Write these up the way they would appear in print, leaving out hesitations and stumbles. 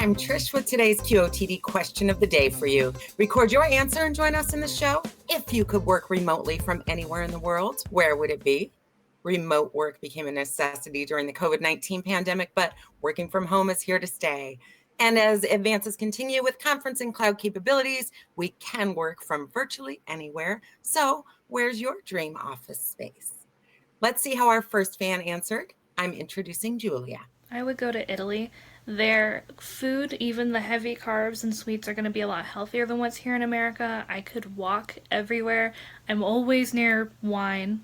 I'm Trish with today's QOTD Question of the Day for you. Record your answer and join us in the show. If you could work remotely from anywhere in the world, where would it be? Remote work became a necessity during the COVID-19 pandemic, but working from home is here to stay. And as advances continue with conference and cloud capabilities, we can work from virtually anywhere. So where's your dream office space? Let's see how our first fan answered. I'm introducing Julia. I would go to Italy. Their food, even the heavy carbs and sweets, are going to be a lot healthier than what's here in America. I could walk everywhere. I'm always near wine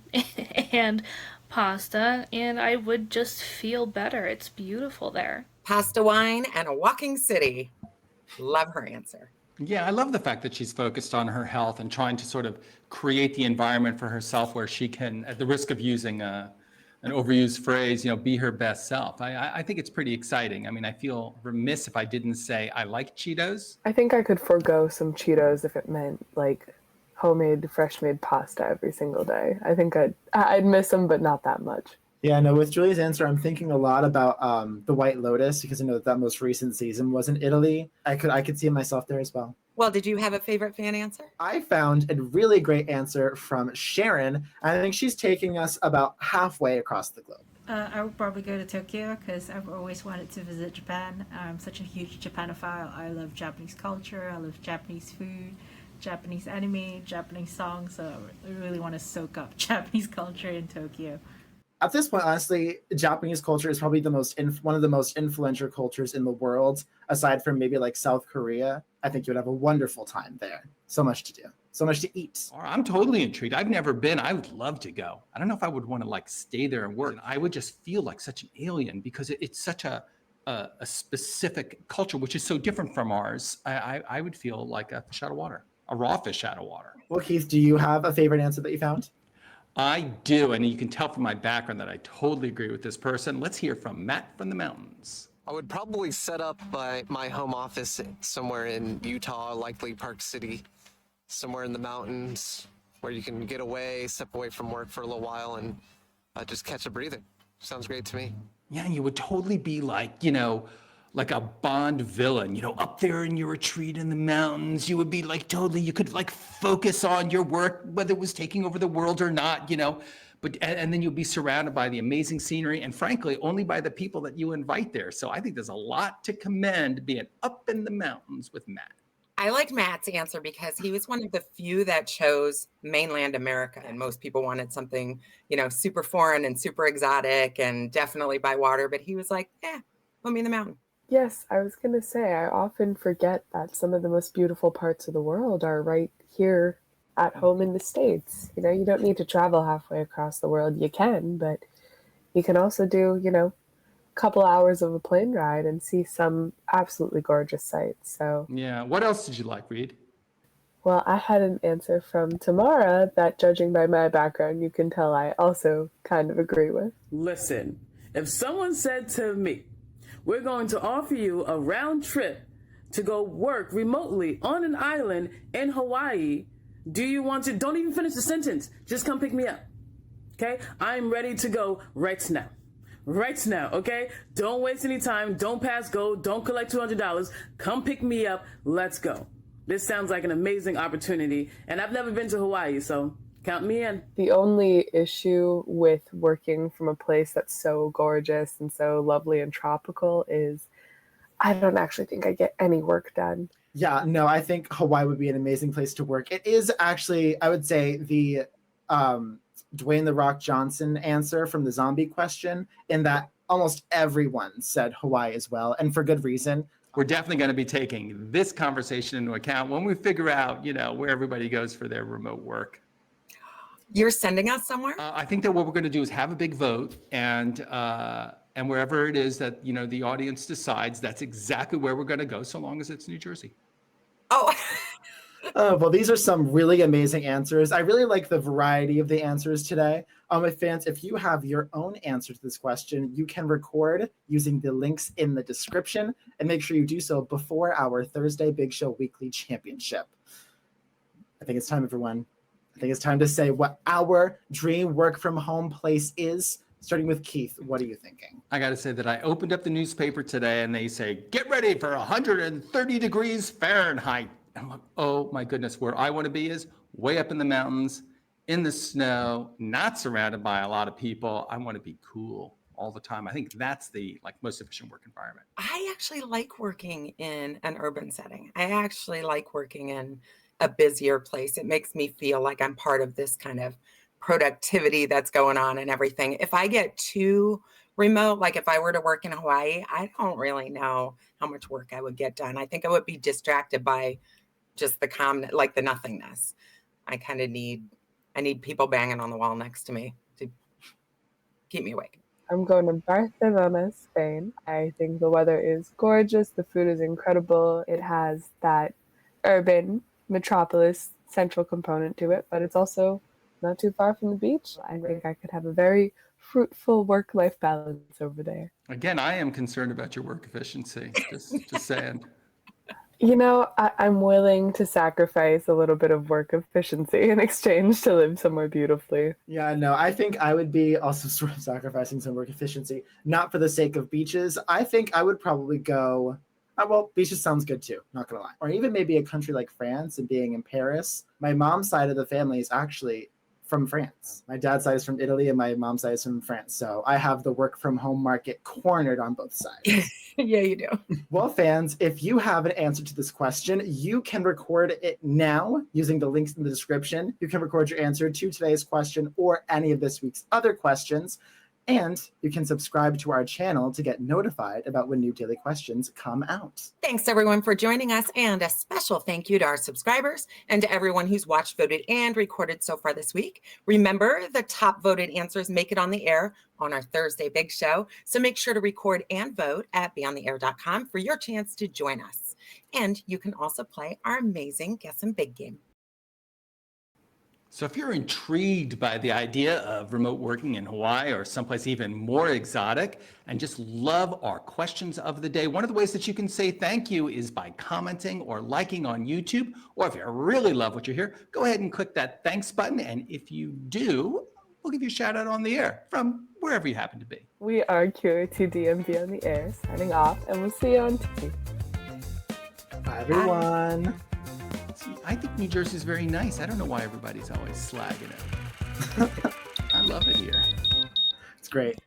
and pasta, and I would just feel better. It's beautiful there. Pasta, wine, and a walking city. Love her answer. Yeah, I love the fact that she's focused on her health and trying to sort of create the environment for herself where she can, at the risk of using an overused phrase, be her best self. I think it's pretty exciting. I mean, I feel remiss if I didn't say I like Cheetos. I think I could forego some Cheetos if it meant like homemade, fresh made pasta every single day. I think I'd miss them, but not that much. Yeah, no, with Julie's answer, I'm thinking a lot about the White Lotus because I know that most recent season was in Italy. I could see myself there as well. Well, did you have a favorite fan answer? I found a really great answer from Sharon. I think she's taking us about halfway across the globe. I would probably go to Tokyo because I've always wanted to visit Japan. I'm such a huge Japanophile. I love Japanese culture. I love Japanese food, Japanese anime, Japanese songs. So I really want to soak up Japanese culture in Tokyo. At this point, honestly, Japanese culture is probably one of the most influential cultures in the world, aside from maybe like South Korea. I think you would have a wonderful time there. So much to do, so much to eat. I'm totally intrigued. I've never been. I would love to go. I don't know if I would want to like stay there and work. I would just feel like such an alien because it's such a specific culture, which is so different from ours. I would feel like a fish out of water, a raw fish out of water. Well, Keith, do you have a favorite answer that you found? I do, and you can tell from my background that I totally agree with this person. Let's hear from Matt from the mountains. I would probably set up my home office somewhere in Utah, likely Park City, somewhere in the mountains where you can get away, step away from work for a little while and just catch a breather. Sounds great to me. Yeah, you would totally be like, like a Bond villain, up there in your retreat in the mountains. You would be like totally, you could like focus on your work, whether it was taking over the world or not, but and then you'll be surrounded by the amazing scenery and frankly, only by the people that you invite there. So I think there's a lot to commend being up in the mountains with Matt. I like Matt's answer because he was one of the few that chose mainland America. And most people wanted something, super foreign and super exotic and definitely by water. But he was like, put me in the mountain. Yes, I was going to say, I often forget that some of the most beautiful parts of the world are right here at home in the States. You don't need to travel halfway across the world. You can, but you can also do, a couple hours of a plane ride and see some absolutely gorgeous sights. So yeah, what else did you like, Reed? Well, I had an answer from Tamara that, judging by my background, you can tell I also kind of agree with. Listen, if someone said to me, we're going to offer you a round trip to go work remotely on an island in Hawaii. Do you want to? Don't even finish the sentence. Just come pick me up. Okay? I'm ready to go right now. Right now, okay? Don't waste any time. Don't pass go. Don't collect $200. Come pick me up. Let's go. This sounds like an amazing opportunity. And I've never been to Hawaii, so count me in. The only issue with working from a place that's so gorgeous and so lovely and tropical is I don't actually think I get any work done. Yeah, no, I think Hawaii would be an amazing place to work. It is actually, I would say, the Dwayne "The Rock" Johnson answer from the zombie question, in that almost everyone said Hawaii as well, and for good reason. We're definitely going to be taking this conversation into account when we figure out, where everybody goes for their remote work. You're sending us somewhere? I think that what we're going to do is have a big vote, and wherever it is that the audience decides, that's exactly where we're going to go, so long as it's New Jersey. Oh. Well, these are some really amazing answers. I really like the variety of the answers today. Fans, if you have your own answer to this question, you can record using the links in the description, and make sure you do so before our Thursday Big Show Weekly Championship. I think it's time, everyone. I think it's time to say what our dream work from home place is. Starting with Keith, what are you thinking? I got to say that I opened up the newspaper today and they say, get ready for 130 degrees Fahrenheit. I'm like, oh my goodness, where I want to be is way up in the mountains, in the snow, not surrounded by a lot of people. I want to be cool all the time. I think that's the most efficient work environment. I actually like working in an urban setting. I actually like working in a busier place. It makes me feel like I'm part of this kind of productivity that's going on and everything. If I get too remote, like if I were to work in Hawaii, I don't really know how much work I would get done. I think I would be distracted by just the calm, like the nothingness. I need people banging on the wall next to me to keep me awake. I'm going to Barcelona, Spain. I think the weather is gorgeous. The food is incredible. It has that urban metropolis central component to it, but it's also not too far from the beach. I think I could have a very fruitful work-life balance over there. Again, I am concerned about your work efficiency. Just saying. You know, I'm willing to sacrifice a little bit of work efficiency in exchange to live somewhere beautifully. Yeah, no, I think I would be also sort of sacrificing some work efficiency, not for the sake of beaches. I think I would probably go, well, beaches sounds good too, not gonna lie. Or even maybe a country like France and being in Paris. My mom's side of the family is actually from France. My dad's side is from Italy and my mom's side is from France. So I have the work from home market cornered on both sides. Yeah, you do. Well, fans, if you have an answer to this question, you can record it now using the links in the description. You can record your answer to today's question or any of this week's other questions. And you can subscribe to our channel to get notified about when new daily questions come out. Thanks everyone for joining us, and a special thank you to our subscribers and to everyone who's watched, voted, and recorded so far this week. Remember, the top voted answers make it on the air on our Thursday Big Show, so make sure to record and vote at beyondtheair.com for your chance to join us. And you can also play our amazing Guess Some Big game. So if you're intrigued by the idea of remote working in Hawaii or someplace even more exotic and just love our questions of the day, one of the ways that you can say thank you is by commenting or liking on YouTube. Or if you really love what you hear, go ahead and click that thanks button. And if you do, we'll give you a shout out on the air from wherever you happen to be. We are QOTD and Be on the Air signing off, and we'll see you on TV. Bye, everyone. I think New Jersey is very nice. I don't know why everybody's always slagging it. I love it here. It's great.